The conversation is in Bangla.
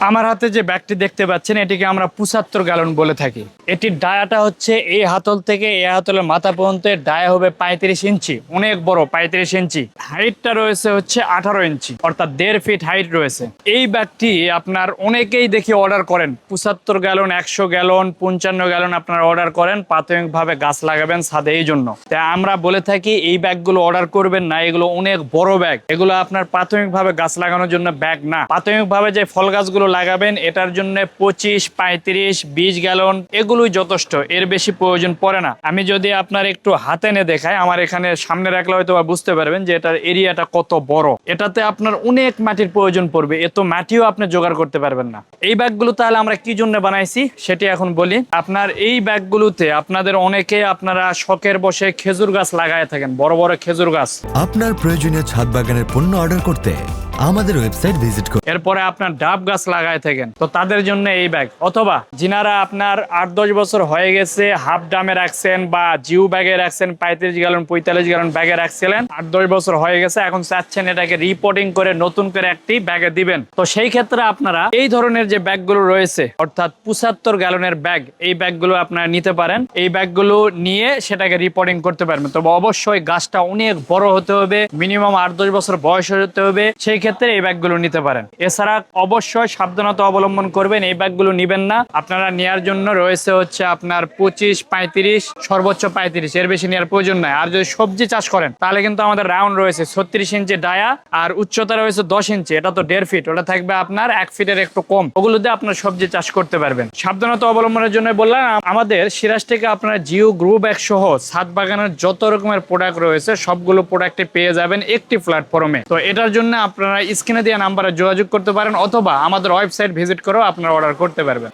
আমার হাতে যে ব্যাগটি দেখতে পাচ্ছেন এটিকে আমরা 75 গ্যালন বলে থাকি। এটির ডায়াটা হচ্ছে এই হাতল থেকে এই হাতলের মাথা পর্যন্ত ডায়া হবে 35 ইঞ্চি, অনেক বড় 35 ইঞ্চি। হাইটটা রয়েছে হচ্ছে 18 ইঞ্চি, অর্থাৎ 1.5 ফিট হাইট রয়েছে। এই ব্যাগটি আপনার অনেকেই দেখি অর্ডার করেন 75 গ্যালন, 100 গ্যালন, 55 গ্যালন আপনারা অর্ডার করেন প্রাথমিকভাবে গাছ লাগাবেন ছাদে। এই জন্য তাই আমরা বলে থাকি এই ব্যাগগুলো অর্ডার করবেন না, এগুলো অনেক বড় ব্যাগ। এগুলো আপনার প্রাথমিকভাবে গাছ লাগানোর জন্য ব্যাগ না। প্রাথমিকভাবে যে ফল গাছগুলো লাগাবেন এটার জন্য 25, 35, 20 গ্যালন এগুলোই যথেষ্ট, এর বেশি প্রয়োজন পড়ে না। আমি যদি আপনার একটু হাতে এনে দেখাই, আমার এখানে সামনে রাখলে হয়তো বুঝতে পারবেন যে এটার এরিয়াটা কত বড়। এটাতে আপনার অনেক মাটির প্রয়োজন পড়বে, এত মাটিও আপনি জোগাড় করতে পারবেন না। এই ব্যাগগুলো তাহলে আমরা কি জন্য বানাইছি সেটি এখন বলি। আপনার এই ব্যাগগুলোতে আপনাদের অনেকে আপনারা শখের বসে খেজুর গাছ লাগায় থাকেন, বড় বড় খেজুর গাছ। আপনার প্রয়োজনীয় ছাদ বাগানের পণ্য অর্ডার করতে আমাদের ওয়েবসাইট ভিজিট করুন। এরপরে আপনার ডাব গাছ লাগায় থাকেন, তো তাদের জন্য এই ব্যাগ। অথবা যিনারা আপনার 8-10 বছর হয়ে গেছে হাফ ডামে রাখছেন বা জিও ব্যাগে রাখছেন, 35 গ্যালন 45 গ্যালন ব্যাগে রাখছিলেন, 8-10 বছর হয়ে গেছে, এখন চাচ্ছেন এটাকে রিপোর্টিং করে নতুন করে একটি ব্যাগে দিবেন। তো সেই ক্ষেত্রে আপনারা এই ধরনের যে ব্যাগগুলো রয়েছে অর্থাৎ 75 গ্যালনের ব্যাগ, এই ব্যাগগুলো আপনারা নিতে পারেন। এই ব্যাগগুলো নিয়ে সেটাকে রিপোর্টিং করতে পারবেন। তবে অবশ্যই গাছটা অনেক বড় হতে হবে, মিনিমাম 8-10 বছর বয়স হতে হবে, সেই ক্ষেত্রে এই ব্যাগগুলো নিতে পারেন। এছাড়া অবশ্যই সাবধানতা অবলম্বন করবেন, এই ব্যাগগুলো নিবেন না। আপনারা নেওয়ার জন্য রয়েছে হচ্ছে আপনার 25, 35, সর্বোচ্চ 35, এর বেশি নেওয়ার প্রয়োজন নাই। আর যদি সবজি চাষ করেন তাহলে কিন্তু আমাদের রাউন্ড রয়েছে 36 ইঞ্চি ডায়া, আর উচ্চতা রয়েছে 10 ইঞ্চি, এটা তো 1.5 ফিট, ওটা থাকবে আপনার 1 ফিটের একটু কম। ওগুলো দিয়ে আপনার সবজি চাষ করতে পারবেন। সাবধানতা অবলম্বনের জন্য বললাম। আমাদের সিরাজ থেকে আপনারা জিও গ্রো ব্যাগ সহ ছাদ বাগানের যত রকমের প্রোডাক্ট রয়েছে সবগুলো প্রোডাক্টে পেয়ে যাবেন একটি প্ল্যাটফর্মে। তো এটার জন্য আপনারা স্ক্রিনে দেওয়া নাম্বারে যোগাযোগ করতে পারেন অথবা আমাদের ওয়েবসাইট ভিজিট করেও আপনারা অর্ডার করতে পারবেন।